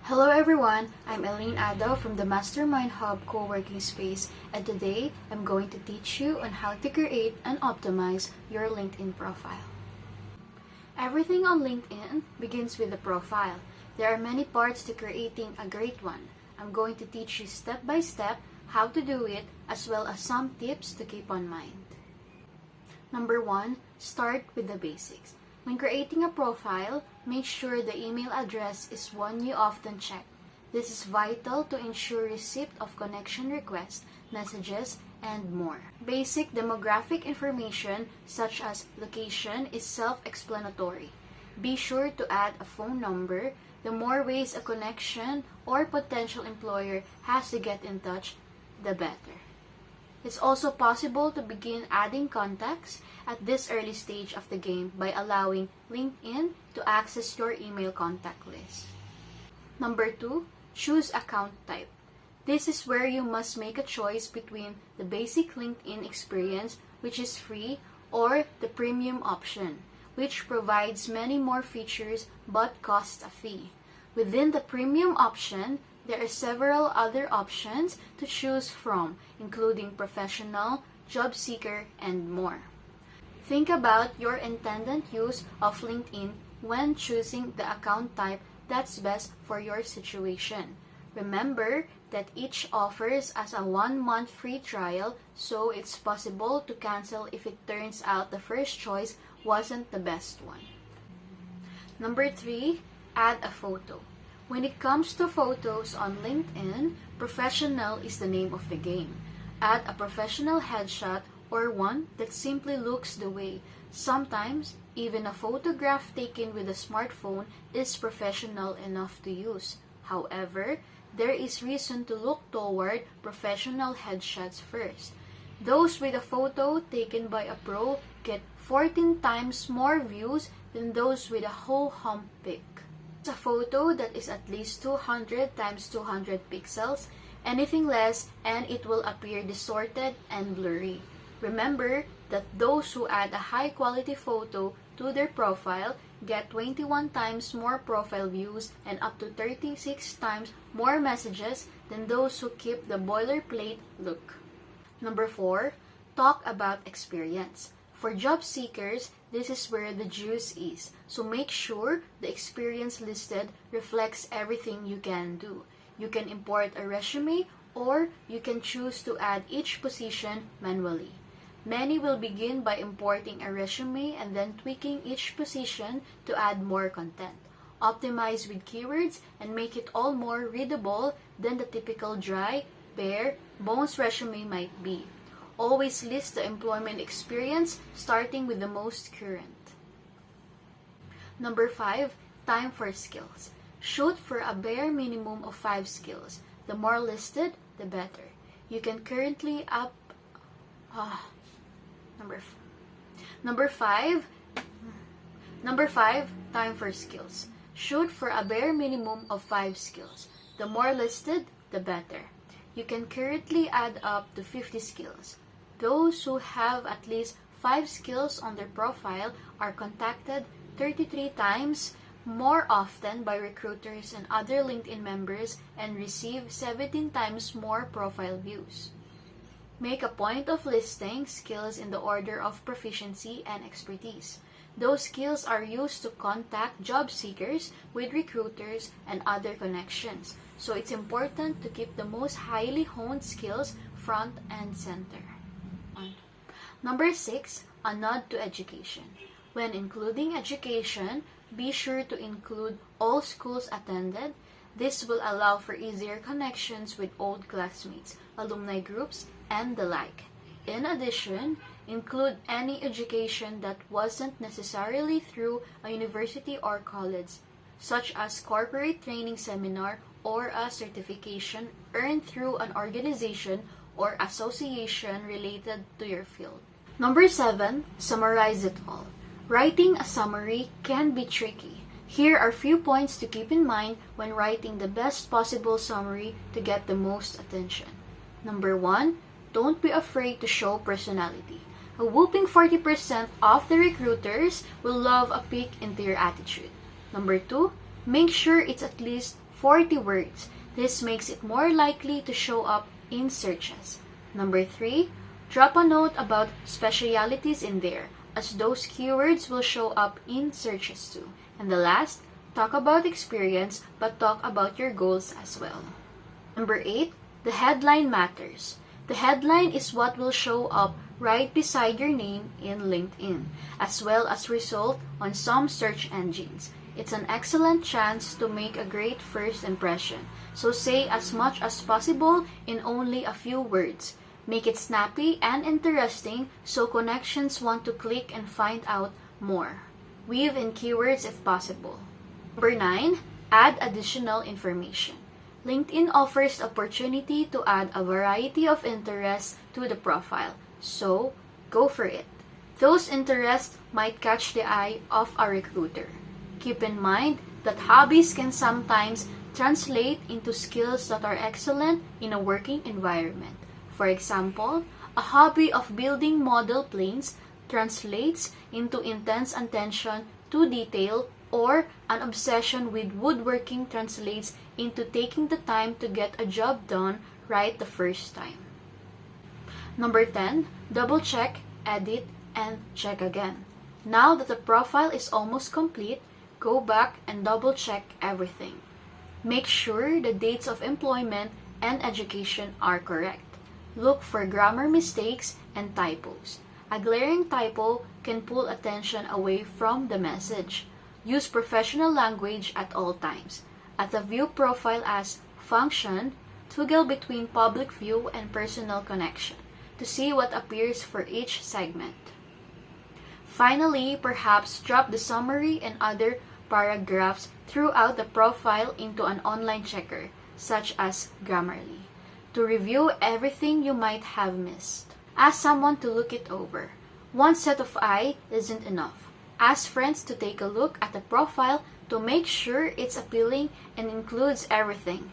Hello everyone, I'm Eileen Ado from the Mastermind Hub co-working space, and today I'm going to teach you on how to create and optimize your LinkedIn profile. Everything on LinkedIn begins with a profile. There are many parts to creating a great one. I'm going to teach you step by step how to do it, as well as some tips to keep on mind. Number 1, start with the basics. When creating a profile, make sure the email address is one you often check. This is vital to ensure receipt of connection requests, messages, and more. Basic demographic information such as location is self-explanatory. Be sure to add a phone number. The more ways a connection or potential employer has to get in touch, the better. It's also possible to begin adding contacts at this early stage of the game by allowing LinkedIn to access your email contact list. Number 2, choose account type. This is where you must make a choice between the basic LinkedIn experience, which is free, or the premium option, which provides many more features but costs a fee. Within the premium option, there are several other options to choose from, including professional, job seeker, and more. Think about your intended use of LinkedIn when choosing the account type that's best for your situation. Remember that each offers us a 1-month free trial, so it's possible to cancel if it turns out the first choice wasn't the best one. Number 3, add a photo. When it comes to photos on LinkedIn, professional is the name of the game. Add a professional headshot or one that simply looks the way. Sometimes, even a photograph taken with a smartphone is professional enough to use. However, there is reason to look toward professional headshots first. Those with a photo taken by a pro get 14 times more views than those with a whole hump pic. A photo that is at least 200 times 200 pixels, anything less and it will appear distorted and blurry. Remember that those who add a high quality photo to their profile get 21 times more profile views and up to 36 times more messages than those who keep the boilerplate look. Number 4, talk about experience. For job seekers, this is where the juice is, so make sure the experience listed reflects everything you can do. You can import a resume or you can choose to add each position manually. Many will begin by importing a resume and then tweaking each position to add more content. Optimize with keywords and make it all more readable than the typical dry, bare, bones resume might be. Always list the employment experience, starting with the most current. Number 5, time for skills. Shoot for a bare minimum of 5 skills. The more listed, the better. You can currently Number 5, time for skills. Shoot for a bare minimum of 5 skills. The more listed, the better. You can currently add up to 50 skills. Those who have at least 5 skills on their profile are contacted 33 times more often by recruiters and other LinkedIn members and receive 17 times more profile views. Make a point of listing skills in the order of proficiency and expertise. Those skills are used to contact job seekers with recruiters and other connections, so it's important to keep the most highly honed skills front and center. Number 6, a nod to education. When including education, be sure to include all schools attended. This will allow for easier connections with old classmates, alumni groups, and the like. In addition, include any education that wasn't necessarily through a university or college, such as corporate training seminar or a certification earned through an organization or association related to your field. Number 7, summarize it all. Writing a summary can be tricky. Here are a few points to keep in mind when writing the best possible summary to get the most attention. Number 1, don't be afraid to show personality. A whopping 40% of the recruiters will love a peek into your attitude. Number 2, make sure it's at least 40 words. This makes it more likely to show up in searches. Number 3, drop a note about specialities in there, as those keywords will show up in searches too. And the last, talk about experience, but talk about your goals as well. Number 8, the headline matters. The headline is what will show up right beside your name in LinkedIn, as well as result on some search engines. It's an excellent chance to make a great first impression. So say as much as possible in only a few words. Make it snappy and interesting so connections want to click and find out more. Weave in keywords if possible. Number 9, add additional information. LinkedIn offers the opportunity to add a variety of interests to the profile, so go for it. Those interests might catch the eye of a recruiter. Keep in mind that hobbies can sometimes translate into skills that are excellent in a working environment. For example, a hobby of building model planes translates into intense attention to detail, or an obsession with woodworking translates into taking the time to get a job done right the first time. Number 10, double check, edit, and check again. Now that the profile is almost complete, go back and double check everything. Make sure the dates of employment and education are correct. Look for grammar mistakes and typos. A glaring typo can pull attention away from the message. Use professional language at all times. At the view profile as function, toggle between public view and personal connection to see what appears for each segment. Finally, perhaps drop the summary and other paragraphs throughout the profile into an online checker, such as Grammarly, to review everything you might have missed. Ask someone to look it over. One set of eyes isn't enough. Ask friends to take a look at the profile to make sure it's appealing and includes everything.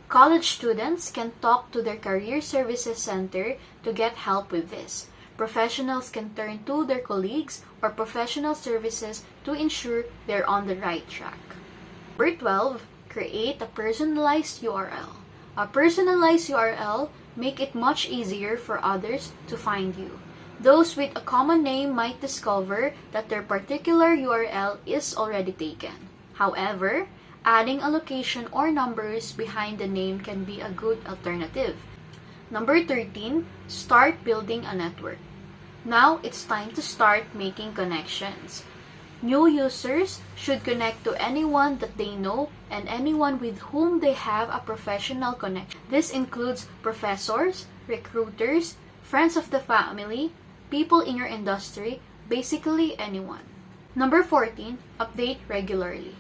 College students can talk to their career services center to get help with this. Professionals can turn to their colleagues or professional services to ensure they're on the right track. Number 12, create a personalized URL. A personalized URL make it much easier for others to find you. Those with a common name might discover that their particular URL is already taken. However, adding a location or numbers behind the name can be a good alternative. Number 13, start building a network. Now it's time to start making connections. New users should connect to anyone that they know and anyone with whom they have a professional connection. This includes professors, recruiters, friends of the family, people in your industry, basically anyone. Number 14, update regularly.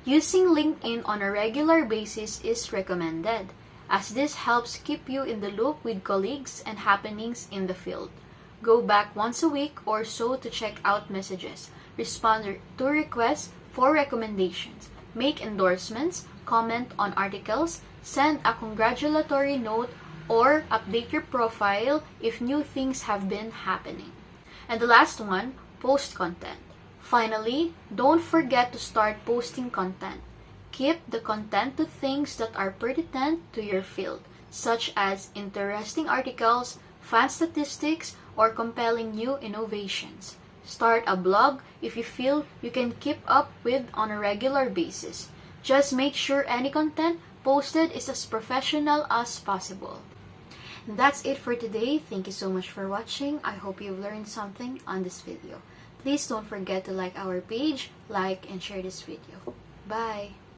Using LinkedIn on a regular basis is recommended, as this helps keep you in the loop with colleagues and happenings in the field. Go back once a week or so to check out messages, respond to requests for recommendations, make endorsements, comment on articles, send a congratulatory note, or update your profile if new things have been happening. And the last one, post content. Finally, don't forget to start posting content. Keep the content to things that are pertinent to your field, such as interesting articles, fan statistics, or compelling new innovations. Start a blog if you feel you can keep up with on a regular basis. Just make sure any content posted is as professional as possible. And that's it for today. Thank you so much for watching. I hope you've learned something on this video. Please don't forget to like our page, like, and share this video. Bye!